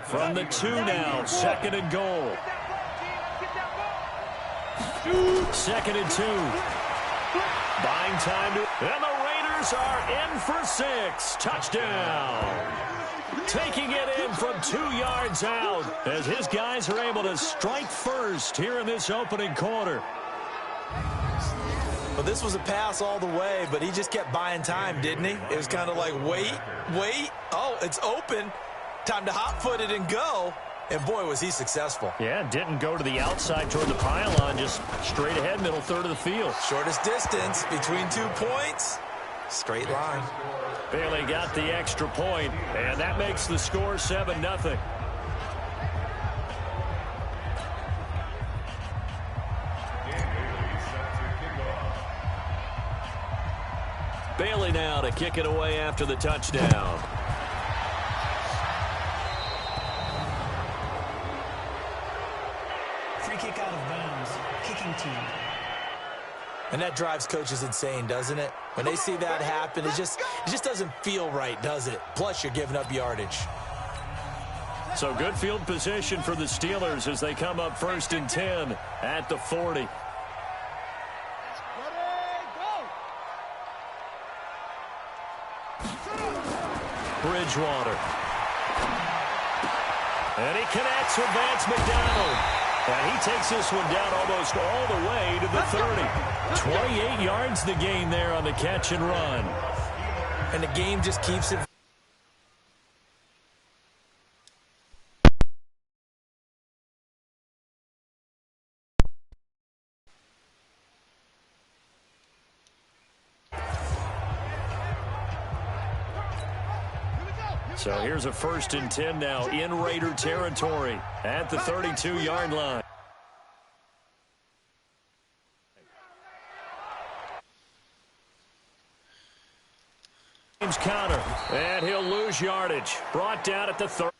From the 2 now, 2nd and goal. 2nd and 2. Buying time to... And the Raiders are in for 6. Touchdown. Taking it in from 2 yards out as his guys are able to strike first here in this opening quarter. Well, this was a pass all the way, but he just kept buying time, didn't he? It was kind of like, wait. Oh, it's open. Time to hot-foot it and go. And, boy, was he successful. Yeah, didn't go to the outside toward the pylon, just straight ahead, middle third of the field. Shortest distance between 2 points. Straight line. Bailey got the extra point, and that makes the score 7-0. Bailey now to kick it away after the touchdown. Free kick out of bounds. Kicking team. And that drives coaches insane, doesn't it? When they see that happen, it just doesn't feel right, does it? Plus, you're giving up yardage. So good field position for the Steelers as they come up 1st and 10 at the 40. Bridgewater. And he connects with Vance McDonald. And he takes this one down almost all the way to the 30. 28 yards the gain there on the catch and run. And the game just keeps it. So here's a 1st and 10 now in Raider territory at the 32-yard line. James Conner, and he'll lose yardage. Brought down at the 30.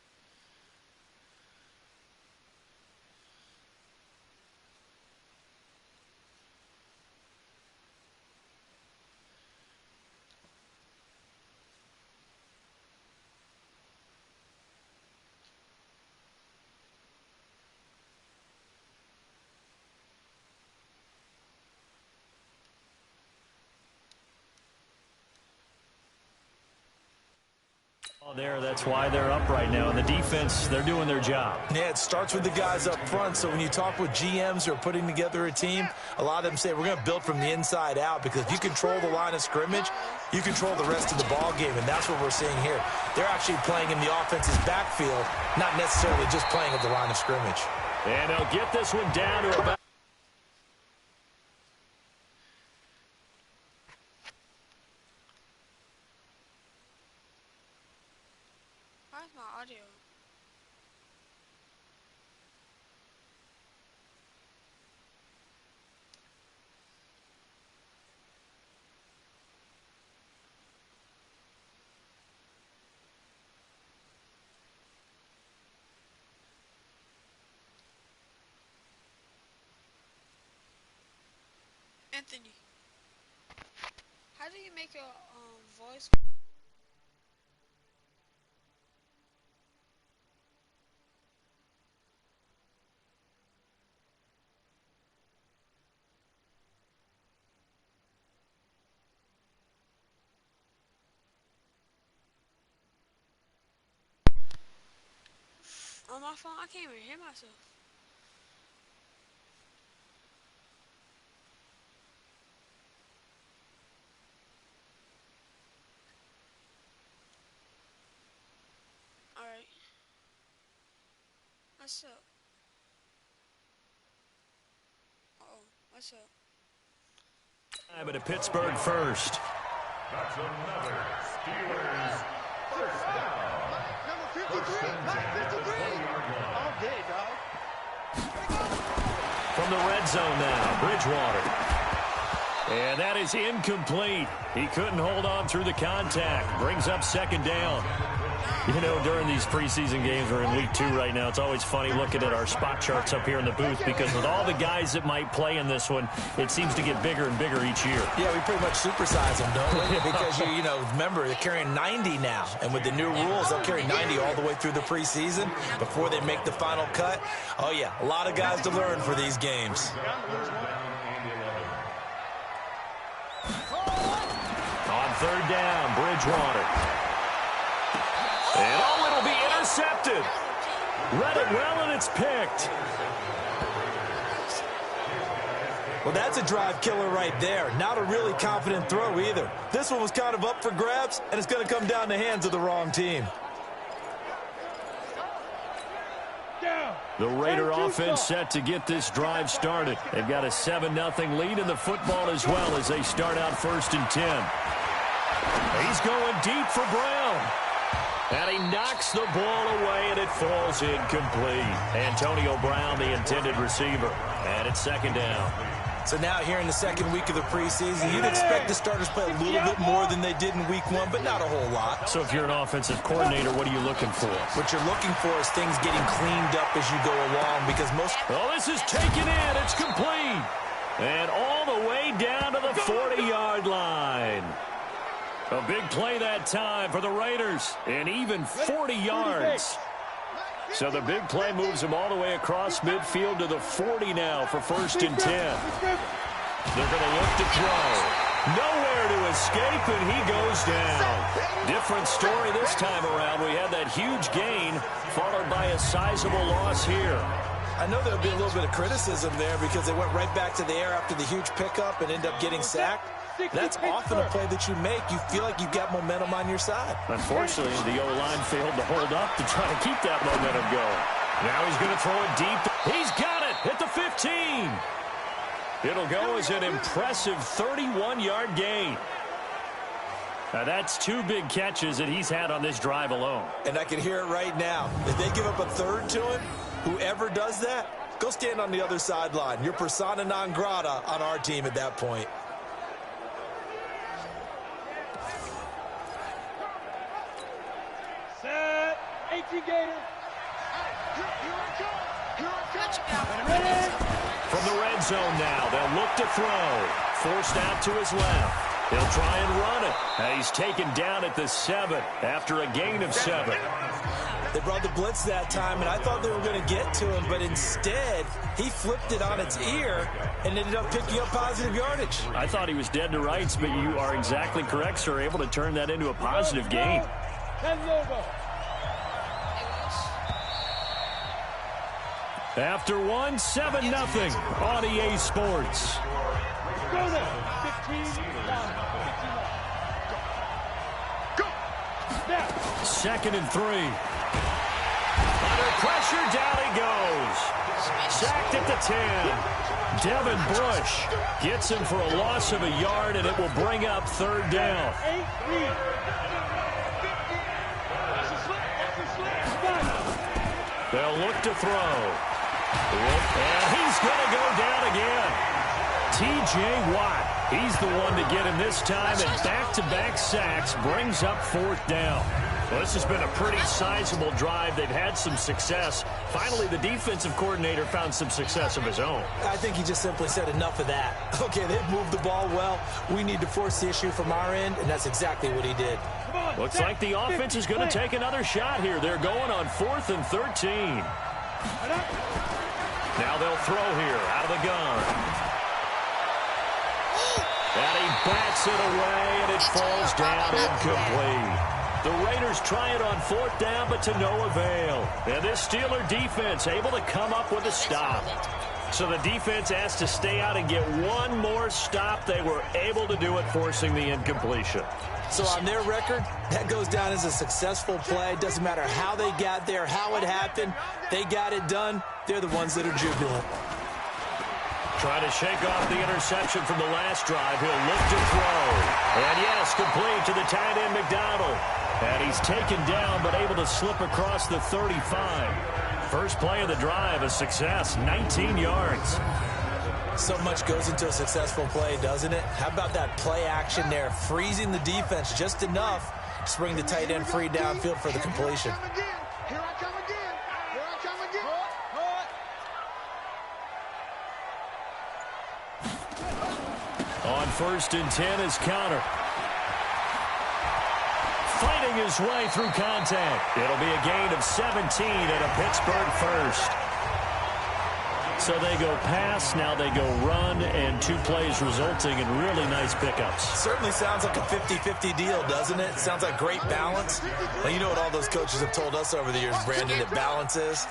There, that's why they're up right now. And the defense, they're doing their job. Yeah, it starts with the guys up front. So when you talk with GMs who are putting together a team, a lot of them say we're going to build from the inside out, because if you control the line of scrimmage, you control the rest of the ball game, and that's what we're seeing here. They're actually playing in the offense's backfield, not necessarily just playing at the line of scrimmage. And they'll get this one down to about... My audio. Anthony, how do you make your voice? On my phone, I can't even hear myself. Alright. What's up? Uh-oh. What's up? I'm at a Pittsburgh first. That's another Steelers first down. Number 53, all day, dog. From the red zone now, Bridgewater. And that is incomplete. He couldn't hold on through the contact. Brings up 2nd down. You know, during these preseason games, we're in week 2 right now, it's always funny looking at our spot charts up here in the booth because with all the guys that might play in this one, it seems to get bigger and bigger each year. Yeah, we pretty much supersize them, don't we? Because, you know, remember, they're carrying 90 now. And with the new rules, they'll carry 90 all the way through the preseason before they make the final cut. Oh, yeah, a lot of guys to learn for these games. On 3rd down, Bridgewater. And oh, it'll be intercepted. Read it well, and it's picked. Well, that's a drive killer right there. Not a really confident throw either. This one was kind of up for grabs, and it's going to come down the hands of the wrong team. The Raider offense set to get this drive started. They've got a 7-0 lead in the football as well as they start out 1st and 10. He's going deep for Brown. And he knocks the ball away, and it falls incomplete. Antonio Brown, the intended receiver. And it's 2nd down. So now here in the 2nd week of the preseason, you'd expect the starters play a little bit more than they did in week 1, but not a whole lot. So if you're an offensive coordinator, what are you looking for? What you're looking for is things getting cleaned up as you go along because most... Oh, this is taken in. It's complete. And all the way down to the 40-yard line. A big play that time for the Raiders, and even 40 yards. So the big play moves them all the way across midfield to the 40 now for 1st and 10. They're going to look to throw. Nowhere to escape, and he goes down. Different story this time around. We had that huge gain followed by a sizable loss here. I know there'll be a little bit of criticism there because they went right back to the air after the huge pickup and ended up getting sacked. That's often a play that you make. You feel like you've got momentum on your side. Unfortunately, the O-line failed to hold up to try to keep that momentum going. Now he's going to throw it deep. He's got it at the 15. It'll go as an impressive 31-yard gain. Now, that's 2 big catches that he's had on this drive alone. And I can hear it right now. If they give up a 3rd to him, whoever does that, go stand on the other sideline. You're persona non grata on our team at that point. Set. 18 Gator. From the red zone now, they'll look to throw. Forced out to his left. He'll try and run it. And he's taken down at the 7 after a gain of 7. They brought the blitz that time, and I thought they were going to get to him, but instead, he flipped it on its ear and ended up picking up positive yardage. I thought he was dead to rights, but you are exactly correct, sir. Able to turn that into a positive gain. After 1, 7-0 on EA Sports. Second and 3. Under pressure, down he goes. Sacked at the 10. Devin Bush gets him for a loss of a yard, and it will bring up 3rd down. They'll look to throw. And he's going to go down again. T.J. Watt, he's the one to get him this time, and back-to-back sacks brings up 4th down. Well, this has been a pretty sizable drive. They've had some success. Finally, the defensive coordinator found some success of his own. I think he just simply said enough of that. Okay, they've moved the ball well. We need to force the issue from our end, and that's exactly what he did. Looks like the offense is going to take another shot here. They're going on 4th and 13. Now they'll throw here out of the gun. And he bats it away, and it falls down incomplete. The Raiders try it on 4th down, but to no avail. And this Steeler defense able to come up with a stop. So the defense has to stay out and get one more stop. They were able to do it, forcing the incompletion. So on their record, that goes down as a successful play. Doesn't matter how they got there, how it happened. They got it done. They're the ones that are jubilant. Trying to shake off the interception from the last drive. He'll look to throw. And yes, complete to the tight end, McDonald. And he's taken down, but able to slip across the 35. First play of the drive, a success, 19 yards. So much goes into a successful play, doesn't it? How about that play action there, freezing the defense just enough Just bring the tight end free downfield for the completion. Here I come again. Here I come again. On 1st and 10 is Connor. Fighting his way through contact. It'll be a gain of 17 and a Pittsburgh first. So they go pass, now they go run, and 2 plays resulting in really nice pickups. Certainly sounds like a 50-50 deal, doesn't it? Sounds like great balance. Well, you know what all those coaches have told us over the years, Brandon, that balance is?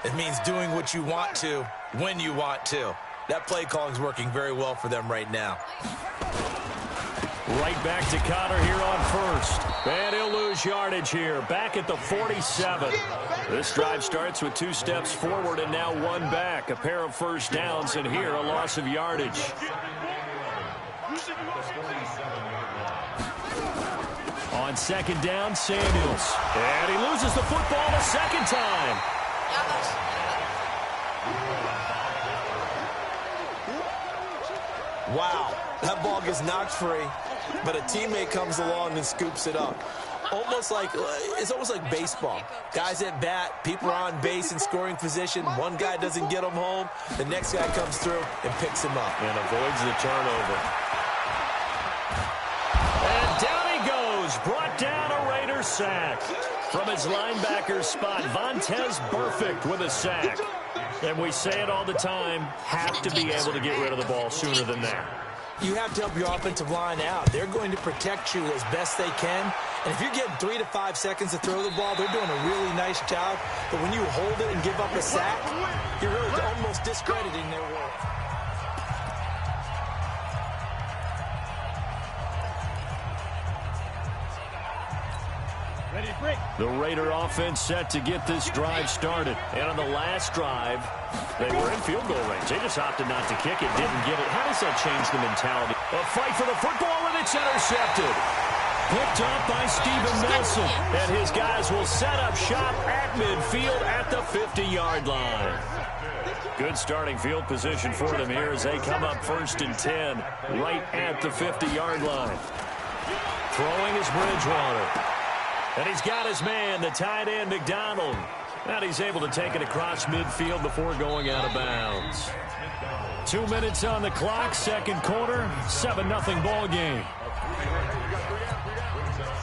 It means doing what you want to when you want to. That play calling is working very well for them right now. Right back to Connor here on 1st. And he'll lose yardage here. Back at the 47. This drive starts with 2 steps forward and now 1 back. A pair of first downs, and here a loss of yardage. On 2nd down, Samuels. And he loses the football a 2nd time. Wow, that ball gets knocked free, but a teammate comes along and scoops it up. It's almost like baseball. Guys at bat, people are on base in scoring position. One guy doesn't get him home. The next guy comes through and picks him up. And avoids the turnover. And down he goes. Brought down a Raider sack. From his linebacker spot, Vontaze Burfict with a sack. And we say it all the time, have to be able to get rid of the ball sooner than that. You have to help your offensive line out. They're going to protect you as best they can. And if you're getting 3 to 5 seconds to throw the ball, they're doing a really nice job. But when you hold it and give up a sack, you're really almost discrediting their work. Ready to break. The Raider offense set to get this drive started. And on the last drive, they were in field goal range. They just opted not to kick it, didn't get it. How does that change the mentality? A fight for the football, and it's intercepted. Picked up by Steven Nelson. And his guys will set up shop at midfield at the 50-yard line. Good starting field position for them here as they come up 1st and 10 right at the 50-yard line. Throwing is Bridgewater. And he's got his man, the tight end, McDonald. And he's able to take it across midfield before going out of bounds. 2 minutes on the clock, 2nd quarter, 7-0 ball game.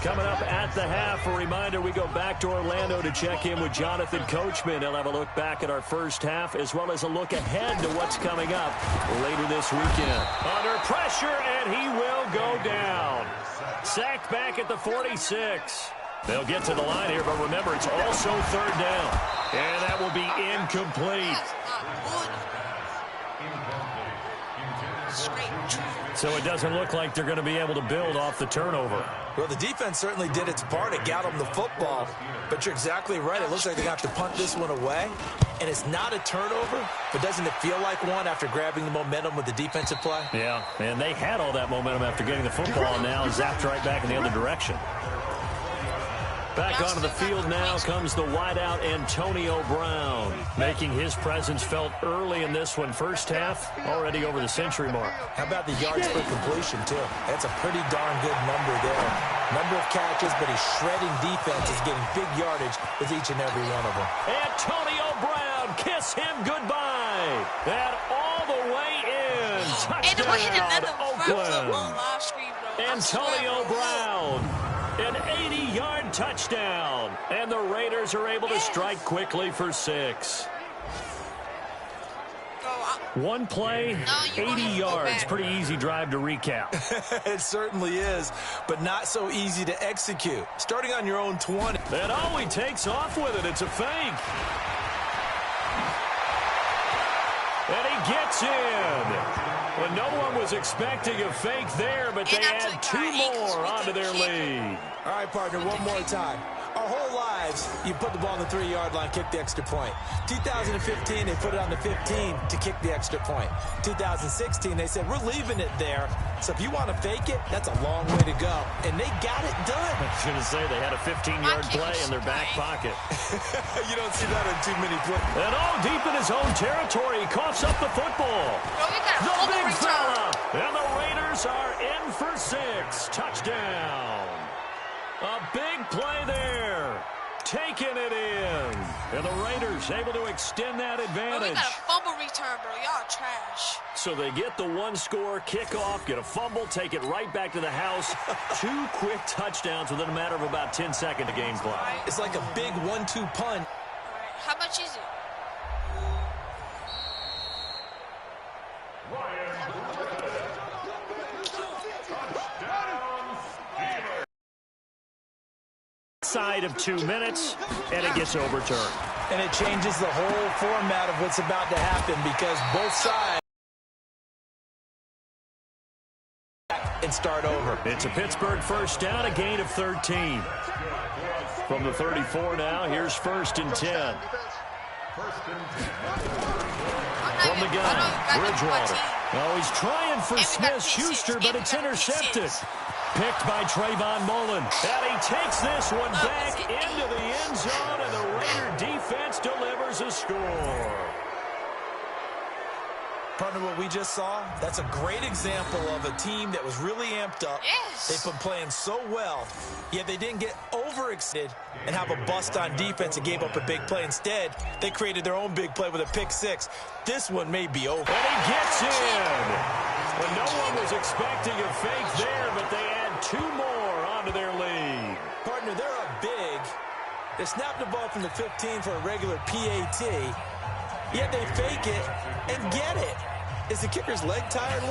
Coming up at the half, a reminder, we go back to Orlando to check in with Jonathan Coachman. He'll have a look back at our first half as well as a look ahead to what's coming up later this weekend. Under pressure, and he will go down. Sacked back at the 46. They'll get to the line here, but remember, it's also 3rd down. And that will be incomplete. So it doesn't look like they're going to be able to build off the turnover. Well, the defense certainly did its part. It got them the football. But you're exactly right. It looks like they got to punt this one away. And it's not a turnover, but doesn't it feel like one after grabbing the momentum with the defensive play? Yeah, and they had all that momentum after getting the football, and now zapped right back in the other direction. Back onto the field now comes the wideout Antonio Brown, making his presence felt early in this one. First half, already over the century mark. How about the yards per completion, too? That's a pretty darn good number there. Number of catches, but he's shredding defenses, getting big yardage with each and every one of them. Antonio Brown, kiss him goodbye. And all the way in. Touchdown, Oakland. Antonio Brown. An 80-yard touchdown. And the Raiders are able to strike quickly for 6. One play, 80 yards. Pretty easy drive to recap. It certainly is, but not so easy to execute. Starting on your own 20. And oh, he takes off with it. It's a fake. And he gets in. Well, no one was expecting a fake there, but they add 2 more onto their lead. All right, partner, one more time. Our whole lives, you put the ball on the 3-yard line, kick the extra point. 2015, they put it on the 15 to kick the extra point. 2016, they said, we're leaving it there. So if you want to fake it, that's a long way to go. And they got it done. I was going to say they had a 15-yard play in their back pocket. You don't see that in too many plays. And all deep in his own territory, he coughs up the football. The big fella. And the Raiders are in for 6. Touchdown. A big play there. Taking it in. And the Raiders able to extend that advantage. Bro, we got a fumble return, bro. Y'all trash. So they get the one-score kickoff, get a fumble, take it right back to the house. 2 quick touchdowns within a matter of about 10 seconds of game clock. Right. It's like a big 1-2 punt. All right. How much is it? Side of 2 minutes, and it gets overturned. And it changes the whole format of what's about to happen because both sides and start over. It's a Pittsburgh first down, a gain of 13. From the 34 now, here's 1st and 10. From the gun, Bridgewater. Oh, he's trying for Smith-Schuster, but it's intercepted. Picked by Trayvon Mullen. And he takes this one back into the end zone, and the Raider defense delivers a score. Partner, what we just saw, that's a great example of a team that was really amped up. Yes. They've been playing so well, yet they didn't get overexcited and have a bust on defense and gave up a big play. Instead, they created their own big play with a pick six. This one may be over. And he gets in. Well, no one was expecting a fake there, but they add 2 more onto their lead. Partner, they're up big. They snapped the ball from the 15 for a regular PAT, yet they fake it and get it. Is the kicker's leg tired?